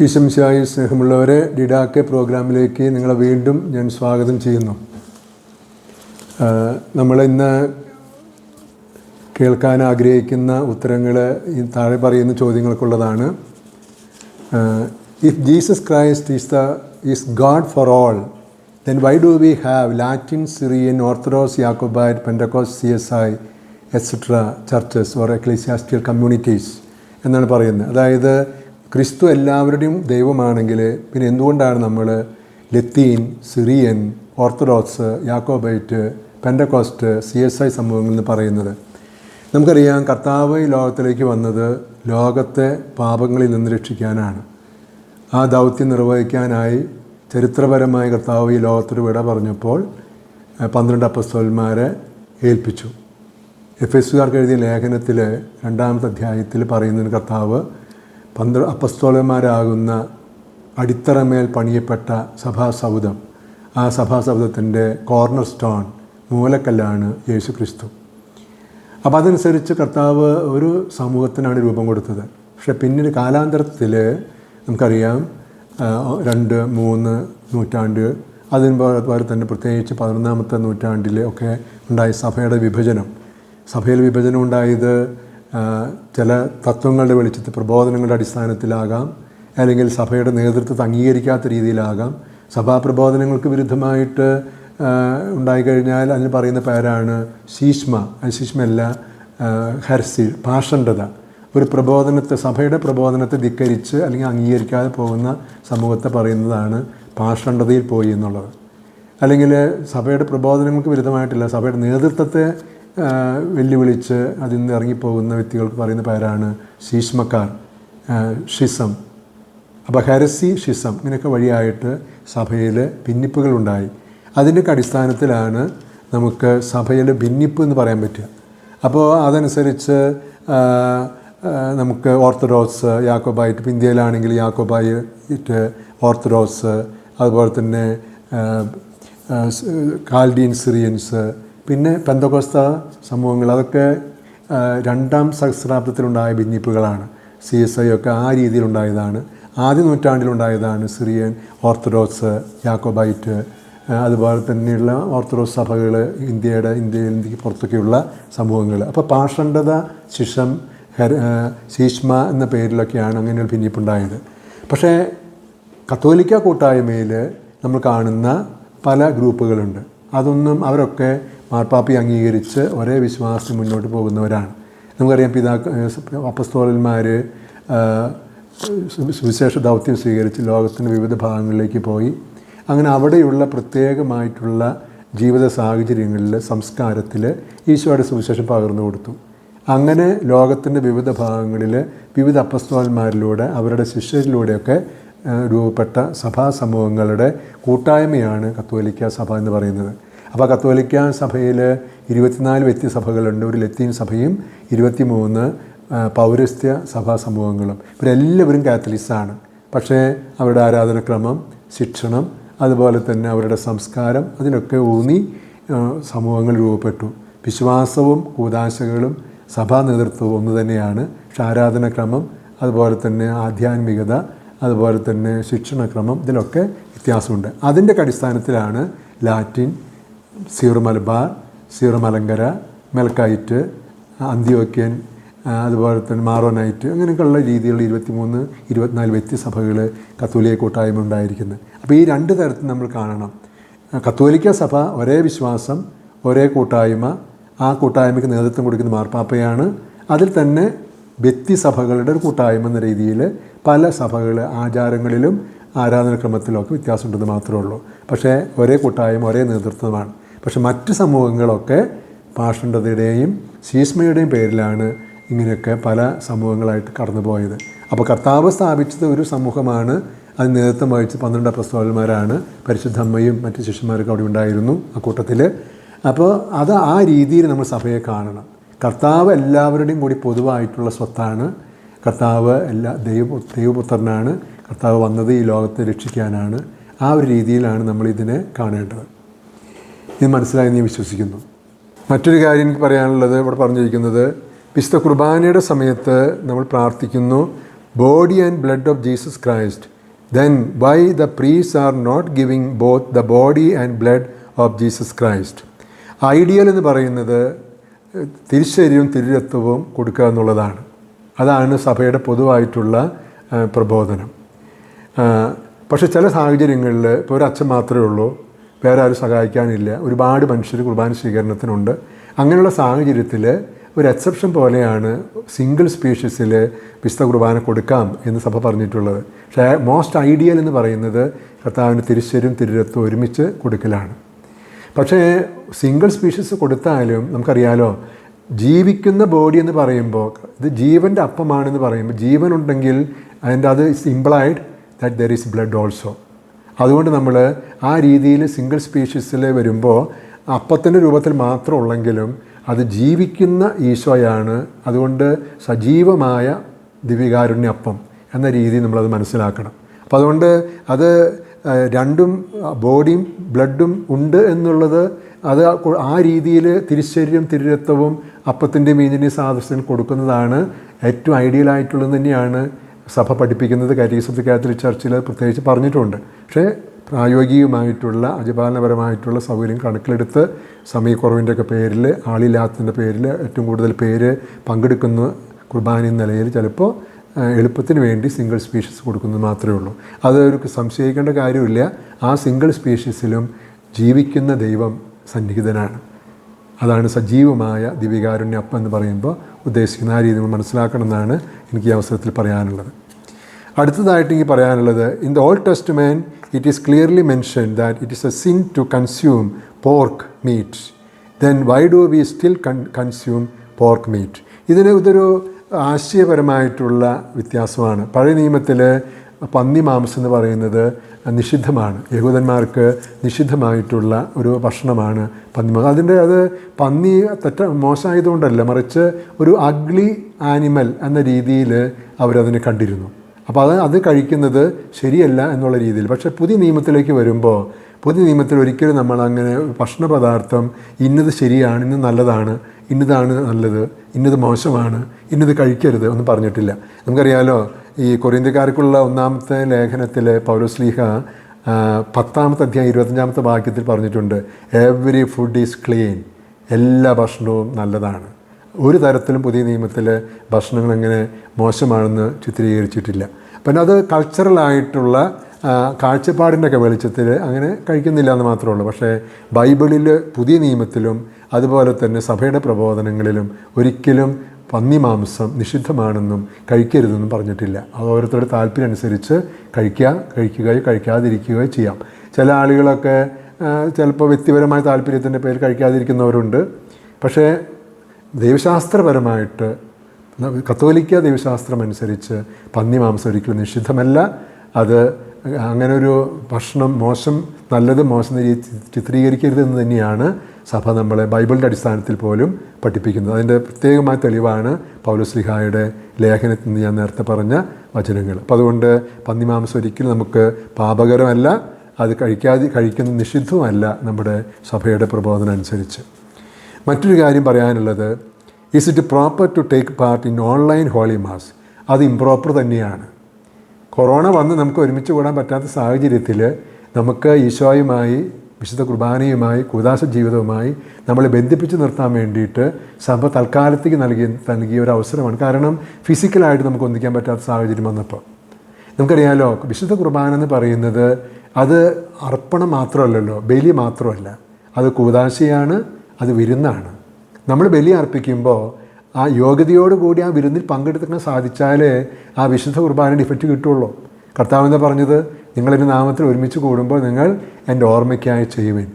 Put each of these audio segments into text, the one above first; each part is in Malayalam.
ഈശംശായി സ്നേഹമുള്ളവരെ, ഡിഡാക്കെ പ്രോഗ്രാമിലേക്ക് നിങ്ങളെ വീണ്ടും ഞാൻ സ്വാഗതം ചെയ്യുന്നു. നമ്മളിന്ന് കേൾക്കാൻ ആഗ്രഹിക്കുന്ന ഉത്തരങ്ങൾ ഈ താഴെ പറയുന്ന ചോദ്യങ്ങൾക്കുള്ളതാണ്. If Jesus Christ is God for all, then why do we have Latin, Syrian, Orthodox, Jacobite, Pentecost, CSI, etc. churches or ecclesiastical communities എന്നാണ് പറയുന്നത്. അതായത് ക്രിസ്തു എല്ലാവരുടെയും ദൈവമാണെങ്കിൽ പിന്നെ എന്തുകൊണ്ടാണ് നമ്മൾ Latin, Syrian, Orthodox, Jacobite, Pentecost, CSI സമൂഹങ്ങൾ എന്ന് പറയുന്നത്? നമുക്കറിയാം, കർത്താവ് ഈ ലോകത്തിലേക്ക് വന്നത് ലോകത്തെ പാപങ്ങളിൽ നിന്ന് രക്ഷിക്കാനാണ്. ആ ദൗത്യം നിർവഹിക്കാനായി ചരിത്രപരമായി കർത്താവ് ഈ ലോകത്തോട് വിട പറഞ്ഞപ്പോൾ 12 അപ്പസ്തോലന്മാരെ ഏൽപ്പിച്ചു. എഫെസുകാർക്ക് എഴുതിയ ലേഖനത്തിൽ 2-ാമത്തെ അധ്യായത്തിൽ പറയുന്നതിന് കർത്താവ് 12 അപ്പസ്തോലന്മാരാകുന്ന അടിത്തറമേൽ പണിയപ്പെട്ട സഭാസൗധം, ആ സഭാസൗധത്തിൻ്റെ കോർണർ സ്റ്റോൺ, മൂലക്കല്ലാണ് യേശു ക്രിസ്തു. അപ്പോൾ അതനുസരിച്ച് കർത്താവ് ഒരു സമൂഹത്തിനാണ് രൂപം കൊടുത്തത്. പക്ഷേ പിന്നീട് കാലാന്തരത്തിൽ നമുക്കറിയാം 2-3 നൂറ്റാണ്ട്, അതിനുപോലെ തന്നെ പ്രത്യേകിച്ച് 11-ാമത്തെ നൂറ്റാണ്ടിൽ ഒക്കെ ഉണ്ടായ സഭയുടെ വിഭജനം. സഭയിൽ വിഭജനം ഉണ്ടായത് ചില തത്വങ്ങളുടെ വെളിച്ചത്തിൽ, പ്രബോധനങ്ങളുടെ അടിസ്ഥാനത്തിലാകാം, അല്ലെങ്കിൽ സഭയുടെ നേതൃത്വത്തെ അംഗീകരിക്കാത്ത രീതിയിലാകാം. സഭാപ്രബോധനങ്ങൾക്ക് വിരുദ്ധമായിട്ട് ഉണ്ടായിക്കഴിഞ്ഞാൽ അതിന് പറയുന്ന പേരാണ് ശീഷ്മ. ശീഷ്മയല്ല, ഹെർസി, പാഷണ്ഡത. ഒരു പ്രബോധനത്തെ, സഭയുടെ പ്രബോധനത്തെ ധിക്കരിച്ച് അല്ലെങ്കിൽ അംഗീകരിക്കാതെ പോകുന്ന സമൂഹത്തെ പറയുന്നതാണ് പാഷണ്ഡതയിൽ പോയി എന്നുള്ളത്. അല്ലെങ്കിൽ സഭയുടെ പ്രബോധനങ്ങൾക്ക് വിരുദ്ധമായിട്ടില്ല, സഭയുടെ നേതൃത്വത്തെ വെല്ലുവിളിച്ച് അതിൽ നിന്ന് ഇറങ്ങിപ്പോകുന്ന വ്യക്തികൾക്ക് പറയുന്ന പേരാണ് ശീഷ്മക്കാർ, ഷിസം. അപ്പോൾ ഹെരസി, ഷിസം ഇങ്ങനെയൊക്കെ വഴിയായിട്ട് സഭയിൽ ഭിന്നിപ്പുകളുണ്ടായി. അതിൻ്റെയൊക്കെ അടിസ്ഥാനത്തിലാണ് നമുക്ക് സഭയിൽ ഭിന്നിപ്പ് എന്ന് പറയാൻ പറ്റുക. അപ്പോൾ അതനുസരിച്ച് നമുക്ക് ഓർത്തഡോക്സ്, യാക്കോബായിട്ട്, ഇപ്പോൾ ഇന്ത്യയിലാണെങ്കിൽ യാക്കോബായിട്ട്, ഓർത്തഡോക്സ്, അതുപോലെ തന്നെ കാൽഡീൻ, സിറിയൻസ്, പിന്നെ പെന്തക്കോസ്ത സമൂഹങ്ങൾ, അതൊക്കെ 2-ാം സഹസ്രാബ്ദത്തിലുണ്ടായ ഭിന്നിപ്പുകളാണ്. CSI ഒക്കെ ആ രീതിയിലുണ്ടായതാണ്. ആദ്യ നൂറ്റാണ്ടിലുണ്ടായതാണ് സിറിയൻ, ഓർത്തഡോക്സ്, യാക്കോബൈറ്റ്, അതുപോലെ തന്നെയുള്ള ഓർത്തഡോക്സ് സഭകൾ, ഇന്ത്യക്ക് പുറത്തൊക്കെയുള്ള സമൂഹങ്ങൾ. അപ്പോൾ പാഷണ്ഡത, ശിഷം, ശീഷ്മ എന്ന പേരിലൊക്കെയാണ് അങ്ങനെയുള്ള ഭിന്നിപ്പുണ്ടായത്. പക്ഷേ കത്തോലിക്ക കൂട്ടായ്മയിൽ നമ്മൾ കാണുന്ന പല ഗ്രൂപ്പുകളുണ്ട്. അവരൊക്കെ മാർപ്പാപ്പയെ അംഗീകരിച്ച് ഒരേ വിശ്വാസത്തിൽ മുന്നോട്ട് പോകുന്നവരാണ്. നമുക്കറിയാം, അപ്പസ്തോലന്മാർ സുവിശേഷ ദൗത്യം സ്വീകരിച്ച് ലോകത്തിൻ്റെ വിവിധ ഭാഗങ്ങളിലേക്ക് പോയി. അങ്ങനെ അവിടെയുള്ള പ്രത്യേകമായിട്ടുള്ള ജീവിത സാഹചര്യങ്ങളിൽ, സംസ്കാരത്തിൽ ഈശോയുടെ സുവിശേഷം പകർന്നു കൊടുത്തു. അങ്ങനെ ലോകത്തിൻ്റെ വിവിധ ഭാഗങ്ങളിൽ വിവിധ അപ്പസ്തോലന്മാരിലൂടെ, അവരുടെ ശിഷ്യരിലൂടെയൊക്കെ രൂപപ്പെട്ട സഭാസമൂഹങ്ങളുടെ കൂട്ടായ്മയാണ് കത്തോലിക്ക സഭ എന്ന് പറയുന്നത്. അപ്പോൾ കത്തോലിക്ക സഭയിൽ 24 വ്യക്തിസഭകളുണ്ട്. ഒരു ലത്തീൻ സഭയും 23 പൗരസ്ത്യ സഭാസമൂഹങ്ങളും. ഇവരെല്ലാവരും കാത്തലിക്സാണ്. പക്ഷേ അവരുടെ ആരാധനക്രമം, ശിക്ഷണം, അതുപോലെ തന്നെ അവരുടെ സംസ്കാരം, അതിനൊക്കെ ഊന്നി സമൂഹങ്ങൾ രൂപപ്പെട്ടു. വിശ്വാസവും കൂദാശകളും സഭാ നേതൃത്വവും ഒന്ന് തന്നെയാണ്. പക്ഷേ ആരാധനക്രമം, അതുപോലെ തന്നെ ആധ്യാത്മികത, അതുപോലെ തന്നെ ശിക്ഷണക്രമം, ഇതിലൊക്കെ വ്യത്യാസമുണ്ട്. അതിൻ്റെ അടിസ്ഥാനത്തിലാണ് Latin, Syro Malabar, Syro Malankara, Melkite, അന്ത്യോക്യൻ, അതുപോലെ തന്നെ മാറോനൈറ്റ്, അങ്ങനെയൊക്കെയുള്ള രീതിയിലുള്ള 23-24 വ്യക്തിസഭകൾ കത്തോലിക്ക കൂട്ടായ്മ ഉണ്ടായിരിക്കുന്നത്. അപ്പോൾ ഈ 2 തരത്തിൽ നമ്മൾ കാണണം. കത്തോലിക്ക സഭ ഒരേ വിശ്വാസം, ഒരേ കൂട്ടായ്മ, ആ കൂട്ടായ്മയ്ക്ക് നേതൃത്വം കൊടുക്കുന്ന മാർപ്പാപ്പയാണ്. അതിൽ തന്നെ വ്യക്തിസഭകളുടെ ഒരു കൂട്ടായ്മ എന്ന രീതിയിൽ പല സഭകൾ ആചാരങ്ങളിലും ആരാധനക്രമത്തിലൊക്കെ വ്യത്യാസമുണ്ടെന്ന് മാത്രമേ ഉള്ളൂ. പക്ഷേ ഒരേ കൂട്ടായ്മ, ഒരേ നേതൃത്വമാണ്. പക്ഷെ മറ്റ് സമൂഹങ്ങളൊക്കെ പാഷണ്ഡതയുടെയും ശീഷ്മയുടെയും പേരിലാണ് ഇങ്ങനെയൊക്കെ പല സമൂഹങ്ങളായിട്ട് കടന്നുപോയത്. അപ്പോൾ കർത്താവ് സ്ഥാപിച്ചത് ഒരു സമൂഹമാണ്. അത് നേതൃത്വം വഹിച്ച് 12 അപ്പസ്തോലന്മാരാണ്. പരിശുദ്ധ അമ്മയും മറ്റ് ശിഷ്യന്മാരൊക്കെ അവിടെ ഉണ്ടായിരുന്നു ആ കൂട്ടത്തിൽ. അപ്പോൾ ആ രീതിയിൽ നമ്മൾ സഭയെ കാണണം. കർത്താവ് എല്ലാവരുടെയും കൂടി പൊതുവായിട്ടുള്ള സ്വത്താണ്. കർത്താവ് ദൈവപുത്രനാണ്. കർത്താവ് വന്നത് ഈ ലോകത്തെ രക്ഷിക്കാനാണ്. ആ ഒരു രീതിയിലാണ് നമ്മളിതിനെ കാണേണ്ടത്. ഇത് മനസ്സിലായെന്ന് ഞാൻ വിശ്വസിക്കുന്നു. മറ്റൊരു കാര്യം എനിക്ക് പറയാനുള്ളത്, ഇവിടെ പറഞ്ഞിരിക്കുന്നത്, വിശുദ്ധ കുർബാനയുടെ സമയത്ത് നമ്മൾ പ്രാർത്ഥിക്കുന്നു, body and blood of Jesus Christ then why the priests are not giving both the body and blood of Jesus Christ? Ideal എന്ന് പറയുന്നത് തിരുശരീരവും തിരുരത്വവും കൊടുക്കുക എന്നുള്ളതാണ്. അതാണ് സഭയുടെ പൊതുവായിട്ടുള്ള പ്രബോധനം. പക്ഷേ ചില സാഹചര്യങ്ങളിൽ ഇപ്പോൾ ഒരു അച്ഛൻ മാത്രമേ ഉള്ളൂ, വേറെ ആരും സഹായിക്കാനില്ല, ഒരുപാട് മനുഷ്യർ കുർബാന സ്വീകരണത്തിനുണ്ട്. അങ്ങനെയുള്ള സാഹചര്യത്തിൽ ഒരു എക്സെപ്ഷൻ പോലെയാണ് സിംഗിൾ സ്പീഷീസിൽ വിശുദ്ധ കുർബാന കൊടുക്കാം എന്ന് സഭ പറഞ്ഞിട്ടുള്ളത്. പക്ഷേ മോസ്റ്റ് ഐഡിയൽ എന്ന് പറയുന്നത് കർത്താവിന് തിരുശരീരവും തിരുരത്വവും ഒരുമിച്ച് കൊടുക്കലാണ്. പക്ഷേ സിംഗിൾ സ്പീഷീസ് കൊടുത്താലും നമുക്കറിയാലോ, ജീവിക്കുന്ന ബോഡി എന്ന് പറയുമ്പോൾ ഇത് ജീവൻ്റെ അപ്പമാണെന്ന് പറയുമ്പോൾ ജീവനുണ്ടെങ്കിൽ അതിൻ്റെ അത് implied that there is blood also. അതുകൊണ്ട് നമ്മൾ ആ രീതിയിൽ സിംഗിൾ സ്പീഷീസിൽ വരുമ്പോൾ അപ്പത്തിൻ്റെ രൂപത്തിൽ മാത്രം ഉള്ളെങ്കിലും അത് ജീവിക്കുന്ന ഈശോയാണ്. അതുകൊണ്ട് സജീവമായ ദിവ്യകാരുണ്യ അപ്പം എന്ന രീതി നമ്മളത് മനസ്സിലാക്കണം. അപ്പോൾ അതുകൊണ്ട് അത് രണ്ടും ബോഡിയും ബ്ലഡും ഉണ്ട് എന്നുള്ളത് അത് ആ രീതിയിൽ തിരുശരീരം തിരുരത്വവും അപ്പത്തിൻ്റെ മീനിൻ്റെയും സാദൃശ്യം കൊടുക്കുന്നതാണ് ഏറ്റവും ഐഡിയലായിട്ടുള്ളത് തന്നെയാണ് സഭ പഠിപ്പിക്കുന്നത്. കാറ്റഗിസം ഓഫ് ദി കാത്തലിക് ചർച്ചിൽ പ്രത്യേകിച്ച് പറഞ്ഞിട്ടുണ്ട്. പക്ഷേ പ്രായോഗികമായിട്ടുള്ള അജപാലനപരമായിട്ടുള്ള സൗകര്യം കണക്കിലെടുത്ത് സമയക്കുറവിൻ്റെയൊക്കെ പേരിൽ, ആളില്ലാത്തതിൻ്റെ പേരിൽ ഏറ്റവും കൂടുതൽ പേര് പങ്കെടുക്കുന്ന കുർബാന നിലയിൽ ചിലപ്പോൾ എളുപ്പത്തിന് വേണ്ടി സിംഗിൾ സ്പീഷീസ് കൊടുക്കുന്നത് മാത്രമേ ഉള്ളൂ. അതൊരു സംശയിക്കേണ്ട കാര്യമില്ല. ആ സിംഗിൾ സ്പീഷീസിലും ജീവിക്കുന്ന ദൈവം സന്നിഹിതനാണ്. അതാണ് സജീവമായ ദിവ്യകാരുണ്യ അപ്പം എന്ന് പറയുമ്പോൾ ഉദ്ദേശിക്കുന്ന ആ രീതി മനസ്സിലാക്കണം എന്നാണ് എനിക്ക് ഈ അവസരത്തിൽ പറയാനുള്ളത്. അടുത്തതായിട്ട് എനിക്ക് പറയാനുള്ളത്, in the Old Testament it is clearly mention that it is a sin to consume pork meat. Then why do we still consume pork meat? ഇതൊരു ആശയപരമായിട്ടുള്ള വ്യത്യാസമാണ്. പഴയ നിയമത്തിൽ പന്നി മാംസം എന്ന് പറയുന്നത് നിഷിദ്ധമാണ്. യഹൂദന്മാർക്ക് നിഷിദ്ധമായിട്ടുള്ള ഒരു ഭക്ഷണമാണ് പന്നി മാംസം. അത് പന്നി മോശമായതുകൊണ്ടല്ല, മറിച്ച് ഒരു അഗ്ലി ആനിമൽ എന്ന രീതിയിൽ അവരതിനെ കണ്ടിരുന്നു. അപ്പോൾ അത് കഴിക്കുന്നത് ശരിയല്ല എന്നുള്ള രീതിയിൽ. പക്ഷേ പുതിയ നിയമത്തിലേക്ക് വരുമ്പോൾ പുതിയ നിയമത്തിൽ ഒരിക്കലും നമ്മളങ്ങനെ ഭക്ഷണ പദാർത്ഥം ഇന്നത് ശരിയാണ്, ഇന്നത് നല്ലതാണ്, ഇന്നതാണ് നല്ലത്, ഇന്നത് മോശമാണ്, ഇന്നത് കഴിക്കരുത് ഒന്നും പറഞ്ഞിട്ടില്ല. നമുക്കറിയാലോ, ഈ കൊറിന്ത്യക്കാർക്കുള്ള 1-ാമത്തെ ലേഖനത്തിൽ പൗലോസ്ലീഹ 10-ാമത്തെ അധ്യായം 25-ാമത്തെ വാക്യത്തിൽ പറഞ്ഞിട്ടുണ്ട്, എവറി ഫുഡ് ഈസ് ക്ലീൻ. എല്ലാ ഭക്ഷണവും നല്ലതാണ്. ഒരു തരത്തിലും പുതിയ നിയമത്തിൽ ഭക്ഷണങ്ങൾ അങ്ങനെ മോശമാണെന്ന് ചിത്രീകരിച്ചിട്ടില്ല. പിന്നെ അത് കൾച്ചറലായിട്ടുള്ള കാഴ്ചപ്പാടിൻ്റെയൊക്കെ വെളിച്ചത്തിൽ അങ്ങനെ കഴിക്കുന്നില്ല എന്ന് മാത്രമേ ഉള്ളൂ. പക്ഷേ ബൈബിളിൽ പുതിയ നിയമത്തിലും അതുപോലെ തന്നെ സഭയുടെ പ്രബോധനങ്ങളിലും ഒരിക്കലും പന്നി മാംസം നിഷിദ്ധമാണെന്നും കഴിക്കരുതെന്നും പറഞ്ഞിട്ടില്ല. അത് ഓരോരുത്തരുടെ താല്പര്യം അനുസരിച്ച് കഴിക്കുകയോ കഴിക്കാതിരിക്കുകയോ ചെയ്യാം. ചില ആളുകളൊക്കെ ചിലപ്പോൾ വ്യക്തിപരമായ താല്പര്യത്തിൻ്റെ പേരിൽ കഴിക്കാതിരിക്കുന്നവരുണ്ട്. പക്ഷേ ദൈവശാസ്ത്രപരമായിട്ട് കത്തോലിക്ക ദൈവശാസ്ത്രം അനുസരിച്ച് പന്നി മാംസം ഒരിക്കലും നിഷിദ്ധമല്ല. അത് അങ്ങനൊരു ഭക്ഷണം മോശം നല്ലത് മോശം ചിത്രീകരിക്കരുതെന്ന് തന്നെയാണ് സഭ നമ്മളെ ബൈബിളിൻ്റെ അടിസ്ഥാനത്തിൽ പോലും പഠിപ്പിക്കുന്നത്. അതിൻ്റെ പ്രത്യേകമായ തെളിവാണ് പൗലോസ്ലീഹായുടെ ലേഖനത്തിൽ നിന്ന് ഞാൻ നേരത്തെ പറഞ്ഞ വചനങ്ങൾ. അപ്പോൾ അതുകൊണ്ട് പന്നി മാംസം ഒരിക്കലും നമുക്ക് പാപകരമല്ല, അത് കഴിക്കുന്നത് നിഷിദ്ധവുമല്ല നമ്മുടെ സഭയുടെ പ്രബോധനം അനുസരിച്ച്. മറ്റൊരു കാര്യം പറയാനുള്ളത്, is it proper to take part in online holy mass? അത് ഇംപ്രോപ്പർ തന്നെയാണ്. കൊറോണ വന്ന് നമുക്ക് ഒരുമിച്ച് കൂടാൻ പറ്റാത്ത സാഹചര്യത്തിൽ നമുക്ക് ഈശോയുമായി വിശുദ്ധ കുർബാനയുമായി കൂദാശ ജീവിതവുമായി നമ്മളെ ബന്ധിപ്പിച്ച് നിർത്താൻ വേണ്ടിയിട്ട് സഭ തൽക്കാലത്തേക്ക് നൽകിയ ഒരു അവസരമാണ്. കാരണം ഫിസിക്കലായിട്ട് നമുക്ക് ഒന്നിക്കാൻ പറ്റാത്ത സാഹചര്യം വന്നപ്പോൾ നമുക്കറിയാമല്ലോ, വിശുദ്ധ കുർബാന എന്ന് പറയുന്നത് അത് അർപ്പണം മാത്രമല്ലല്ലോ, ബലി മാത്രമല്ല, അത് കൂദാശയാണ്, അത് വിരുന്നാണ്. നമ്മൾ ബലി അർപ്പിക്കുമ്പോൾ ആ യോഗ്യതയോടുകൂടി ആ വിരുന്നിൽ പങ്കെടുക്കാൻ സാധിച്ചാലേ ആ വിശുദ്ധ കുർബാനയുടെ ഇഫക്റ്റ് കിട്ടുള്ളൂ. കർത്താവെന്ന് പറഞ്ഞത്, നിങ്ങളെൻ്റെ നാമത്തിൽ ഒരുമിച്ച് കൂടുമ്പോൾ നിങ്ങൾ എൻ്റെ ഓർമ്മയ്ക്കായി ചെയ്യുവിൻ.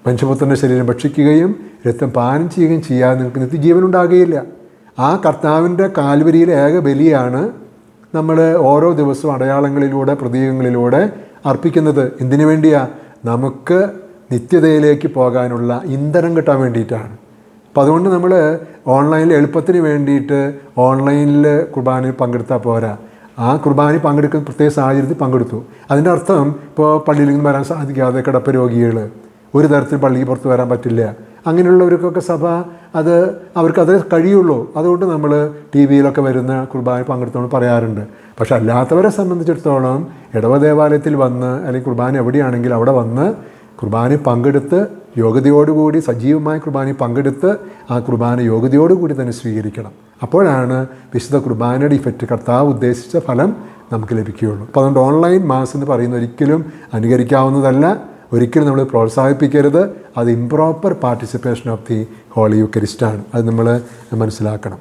മനുഷ്യപുത്രൻ്റെ ശരീരം ഭക്ഷിക്കുകയും രക്തം പാനം ചെയ്യുകയും ചെയ്യാതെ നിങ്ങൾക്ക് നിത്യജീവനുണ്ടാകുകയില്ല. ആ കർത്താവിൻ്റെ കാൽവരിയിലെ ഏക ബലിയാണ് നമ്മൾ ഓരോ ദിവസവും അടയാളങ്ങളിലൂടെ പ്രതീകങ്ങളിലൂടെ അർപ്പിക്കുന്നത്. എന്തിനു വേണ്ടിയാണ്? നമുക്ക് നിത്യതയിലേക്ക് പോകാനുള്ള ഇന്ധനം കിട്ടാൻ വേണ്ടിയിട്ടാണ്. അപ്പോൾ അതുകൊണ്ട് നമ്മൾ ഓൺലൈനിൽ എളുപ്പത്തിന് വേണ്ടിയിട്ട് ഓൺലൈനിൽ കുർബാനയിൽ പങ്കെടുത്താൽ പോരാ. ആ കുർബാനയിൽ പങ്കെടുക്കുന്ന പ്രത്യേക സാഹചര്യത്തിൽ പങ്കെടുത്തു. അതിൻ്റെ അർത്ഥം ഇപ്പോൾ പള്ളിയിൽ നിന്ന് വരാൻ സാധിക്കാതെ കിടപ്പ് രോഗികൾ, ഒരു തരത്തിൽ പള്ളിക്ക് പുറത്ത് വരാൻ പറ്റില്ല, അങ്ങനെയുള്ളവർക്കൊക്കെ സഭ അത് അവർക്കത് കഴിയുള്ളൂ. അതുകൊണ്ട് നമ്മൾ ടി വിയിലൊക്കെ വരുന്ന കുർബാന പങ്കെടുത്തോളം പറയാറുണ്ട്. പക്ഷെ അല്ലാത്തവരെ സംബന്ധിച്ചിടത്തോളം ഇടവ ദേവാലയത്തിൽ വന്ന് അല്ലെങ്കിൽ കുർബാന എവിടെയാണെങ്കിൽ അവിടെ വന്ന് കുർബാനയിൽ പങ്കെടുത്ത് യോഗ്യതയോടുകൂടി സജീവമായ കുർബാനയിൽ പങ്കെടുത്ത് ആ കുർബാന യോഗ്യതയോടുകൂടി തന്നെ സ്വീകരിക്കണം. അപ്പോഴാണ് വിശുദ്ധ കുർബാനയുടെ ഇഫക്റ്റ്, കർത്താവ് ഉദ്ദേശിച്ച ഫലം നമുക്ക് ലഭിക്കുകയുള്ളൂ. അപ്പോൾ അതുകൊണ്ട് ഓൺലൈൻ മാസ് എന്ന് പറയുന്നത് ഒരിക്കലും അനുകരിക്കാവുന്നതല്ല, ഒരിക്കലും നമ്മൾ പ്രോത്സാഹിപ്പിക്കരുത്. അത് improper participation of the holy യൂക്കരിസ്റ്റാണ്. അത് നമ്മൾ മനസ്സിലാക്കണം.